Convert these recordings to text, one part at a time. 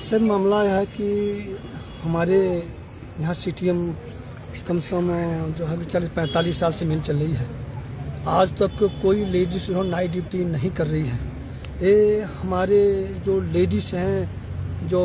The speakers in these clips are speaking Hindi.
सर मामला यह है कि हमारे यहाँ सीटीएम कम से कम जो है 40-45 साल से मिल चल रही है। आज तक कोई लेडीज जो नाइट ड्यूटी नहीं कर रही है। ये हमारे जो लेडीज़ हैं, जो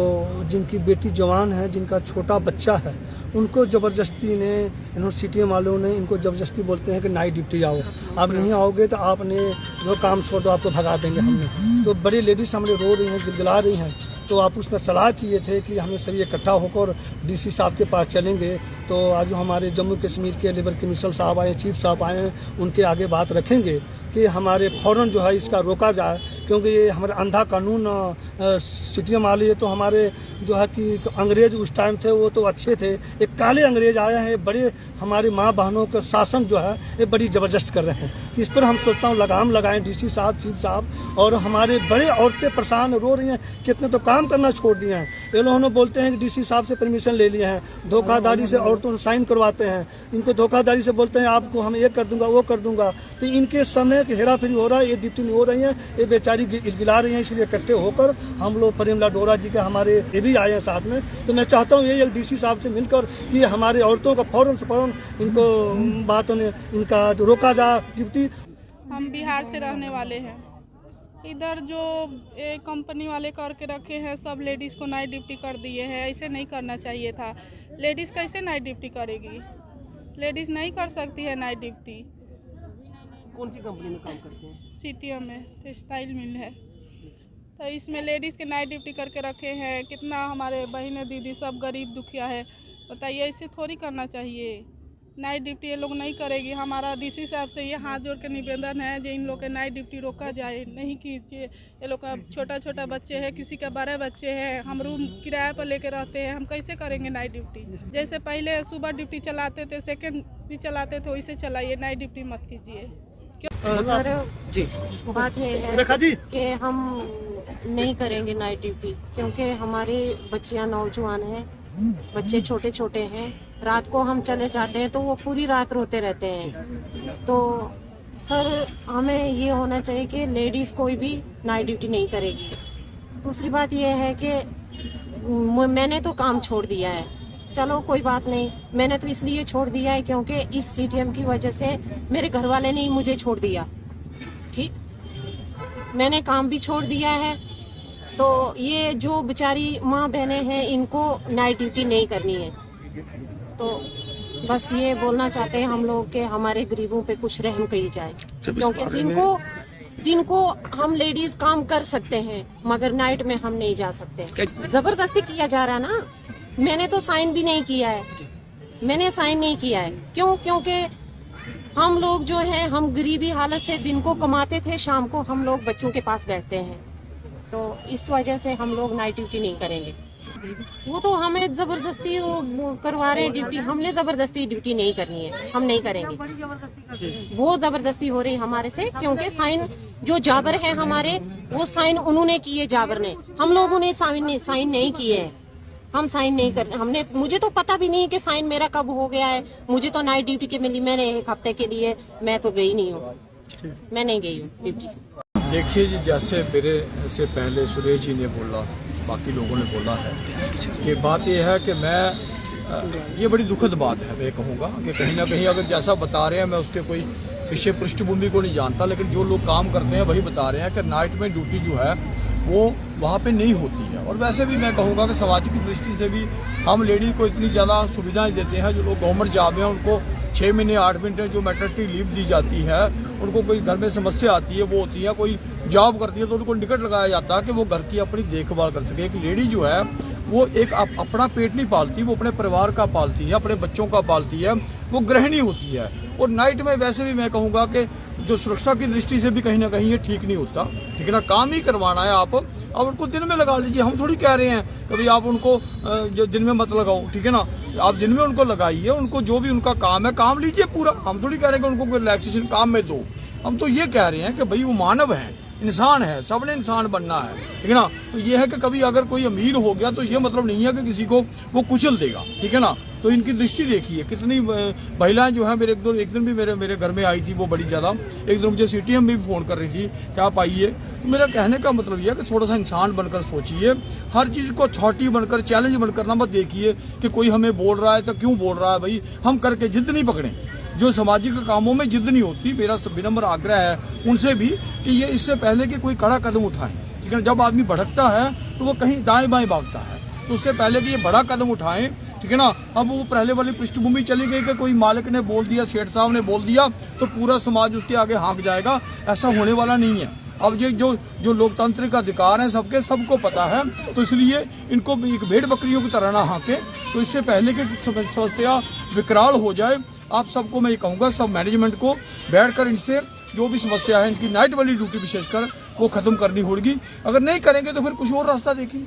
जिनकी बेटी जवान है, जिनका छोटा बच्चा है, उनको ज़बरदस्ती ने इन्होंने सीटीएम वालों ने इनको ज़बरदस्ती बोलते हैं कि नाइट ड्यूटी आओ, आप नहीं आओगे तो आपने जो काम छोड़ दो, आपको भगा देंगे हमने। तो बड़ी लेडीज़ हमारे रो रही हैं, गिड़गिड़ा रही हैं। तो आप उसमें सलाह किए थे कि हमें सभी इकट्ठा होकर डीसी साहब के पास चलेंगे। तो आज हमारे जम्मू कश्मीर के लेबर कमिश्नर साहब आए, चीफ साहब आए हैं, उनके आगे बात रखेंगे कि हमारे फ़ौरन जो है इसका रोका जाए, क्योंकि ये हमारे अंधा कानून सीटीएम वाले तो हमारे जो है कि अंग्रेज उस टाइम थे वो तो अच्छे थे, एक काले अंग्रेज आए हैं, बड़े हमारी माँ बहनों का शासन जो है ये बड़ी ज़बरदस्त कर रहे हैं। तो इस पर हम सोचता हूँ लगाम लगाएं डीसी साहब, चीफ साहब। और हमारे बड़े औरतें परेशान रो रही हैं, कितने तो काम करना छोड़ दिए हैं। ये लोगों बोलते हैं कि डीसी साहब से परमिशन ले लिए हैं, धोखाधड़ी से औरतों से साइन करवाते हैं, इनको धोखाधड़ी से बोलते हैं आपको हम ये कर दूंगा, वो कर दूंगा। तो इनके समय कि हेरा फेरी हो रहा है, ये ड्यूटी नहीं हो रही है, ये बेचारी गिला रही हैं। इसलिए इकट्ठे होकर हम लोग प्रेमला डोरा जी के हमारे ये भी आए हैं साथ में। तो मैं चाहता हूँ ये डीसी साहब से मिलकर कि हमारे औरतों का फौरन से फौरन इनको बातों ने इनका जो रोका जाए ड्यूटी। हम बिहार से रहने वाले हैं। इधर जो कंपनी वाले करके रखे हैं, सब लेडीज़ को नाइट ड्यूटी कर दिए हैं। ऐसे नहीं करना चाहिए था। लेडीज़ कैसे नाइट ड्यूटी करेगी? लेडीज़ नहीं कर सकती है नाइट ड्यूटी। कौन सी कंपनी में काम करते हैं? सीटीएम में टेक्सटाइल मिल है। तो इसमें लेडीज़ के नाइट ड्यूटी करके रखे हैं। कितना हमारे बहनें दीदी सब गरीब दुखिया है, बताइए, ऐसे थोड़ी करना चाहिए। नाइट ड्यूटी ये लोग नहीं करेगी। हमारा डीसी साहब से ये हाथ जोड़ के निवेदन है कि इन लोग के नाइट ड्यूटी रोका जाए, नहीं कीजिए। ये लोग का छोटा छोटा बच्चे हैं, किसी का 12 बच्चे हैं, हम रूम किराए पर लेके रहते हैं, हम कैसे करेंगे नाइट ड्यूटी? जैसे पहले सुबह ड्यूटी चलाते थे, सेकेंड भी चलाते थे, वैसे चलाइए, नाइट ड्यूटी मत कीजिए। सर जी, बात ये है कि हम नहीं करेंगे नाइट ड्यूटी, क्योंकि हमारे बच्चियां नौजवान हैं, बच्चे छोटे छोटे हैं। रात को हम चले जाते हैं तो वो पूरी रात रोते रहते हैं। तो सर हमें ये होना चाहिए कि लेडीज कोई भी नाइट ड्यूटी नहीं करेगी। दूसरी बात ये है कि मैंने तो काम छोड़ दिया है, चलो कोई बात नहीं। मैंने तो इसलिए छोड़ दिया है क्योंकि इस सीटीएम की वजह से मेरे घर वाले ने मुझे छोड़ दिया। ठीक, मैंने काम भी छोड़ दिया है। तो ये जो बेचारी माँ बहनें हैं, इनको नाइट ड्यूटी नहीं करनी है। तो बस ये बोलना चाहते हैं हम लोग कि हमारे गरीबों पे कुछ रहम की जाए, क्योंकि दिन को हम लेडीज काम कर सकते हैं, मगर नाइट में हम नहीं जा सकते। जबरदस्ती किया जा रहा है ना। मैंने तो साइन भी नहीं किया है, मैंने साइन नहीं किया है। क्यों? क्योंकि हम लोग जो है, हम गरीबी हालत से दिन को कमाते थे, शाम को हम लोग बच्चों के पास बैठते हैं। तो इस वजह से हम लोग नाइट ड्यूटी नहीं करेंगे। वो तो हमें जबरदस्ती करवा रहे हैं ड्यूटी, हमने जबरदस्ती ड्यूटी नहीं करनी है, हम नहीं करेंगे। वो जबरदस्ती हो रही हमारे से, क्योंकि साइन जो जाबर है हमारे, वो साइन उन्होंने किए, जाबर ने। हम लोगों ने साइन नहीं किए हैं, हम साइन नहीं कर हमने। मुझे तो पता भी नहीं कि साइन मेरा कब हो गया है। मुझे तो नाइट ड्यूटी के मिली, मैंने 1 हफ्ते के लिए मैं तो गई नहीं हूँ, मैं नहीं गई हूँ ड्यूटी से। देखिए जी, जैसे मेरे से पहले सुरेश जी ने बोला, बाकी लोगों ने बोला है कि बात यह है कि मैं ये बड़ी दुखद बात है। मैं कहूँगा कि कहीं ना कहीं अगर जैसा बता रहे हैं, मैं उसके कोई पीछे पृष्ठभूमि को नहीं जानता, लेकिन जो लोग काम करते हैं वही बता रहे हैं कि नाइट में ड्यूटी जो है वो वहाँ पे नहीं होती है। और वैसे भी मैं कहूँगा कि समाज की दृष्टि से भी हम लेडी को इतनी ज़्यादा सुविधाएं देते हैं। जो लोग गवर्नमेंट जॉब हैं उनको 6 महीने 8 महीने जो मैटरनिटी लीव दी जाती है, उनको कोई घर में समस्या आती है, वो होती है, कोई जॉब करती है तो उनको टिकट लगाया जाता है कि वो घर की अपनी देखभाल कर सके। एक लेडी जो है वो एक अपना पेट नहीं पालती, वो अपने परिवार का पालती है, अपने बच्चों का पालती है, वो गृहिणी होती है। और नाइट में वैसे भी मैं कहूँगा कि जो सुरक्षा की दृष्टि से भी कहीं ना कहीं ये ठीक नहीं होता। ठीक है ना, काम ही करवाना है आप, अब उनको दिन में लगा लीजिए। हम थोड़ी कह रहे हैं कभी आप उनको जो दिन में मत लगाओ, ठीक है ना, आप दिन में उनको लगाइए, उनको जो भी उनका काम है काम लीजिए पूरा। हम थोड़ी कह रहे हैं कि उनको कोई रिलैक्सेशन काम में दो। हम तो ये कह रहे हैं कि भाई वो मानव है, इंसान है, सबने इंसान बनना है, ठीक है ना। तो ये है कि कभी अगर कोई अमीर हो गया तो ये मतलब नहीं है कि किसी को वो कुचल देगा, ठीक है ना। तो इनकी दृष्टि देखिए, कितनी महिलाएं जो है मेरे एक दिन भी मेरे घर में आई थी वो बड़ी ज़्यादा, एक दिन मुझे सीटीएम भी फ़ोन कर रही थी कि आप आइए। तो मेरा कहने का मतलब ये है कि थोड़ा सा इंसान बनकर सोचिए, हर चीज़ को अथॉरिटी बनकर चैलेंज बनकर ना मत देखिए कि कोई हमें बोल रहा है तो क्यों बोल रहा है। भाई हम करके जिद नहीं पकड़ें, जो सामाजिक कामों में जिद नहीं होती। मेरा विनम्र आग्रह है उनसे भी कि ये इससे पहले कि कोई कड़ा कदम उठाएं, ठीक है। जब आदमी भटकता है तो वो कहीं दाएं बाएं भागता है, तो उससे पहले कि ये बड़ा कदम उठाएं, ठीक है ना। अब वो पहले वाली पृष्ठभूमि चली गई कि कोई मालिक ने बोल दिया, सेठ साहब ने बोल दिया तो पूरा समाज उसके आगे हाँक जाएगा, ऐसा होने वाला नहीं है। अब ये जो लोकतांत्रिक अधिकार हैं सबके, सबको पता है, तो इसलिए इनको एक भेड़ बकरियों की तरह ना हाँके। तो इससे पहले कि समस्या विकराल हो जाए, आप सबको मैं ये कहूँगा, सब मैनेजमेंट को बैठकर इनसे जो भी समस्या है, इनकी नाइट वाली ड्यूटी विशेषकर वो खत्म करनी होगी। अगर नहीं करेंगे तो फिर कुछ और रास्ता देखेंगे।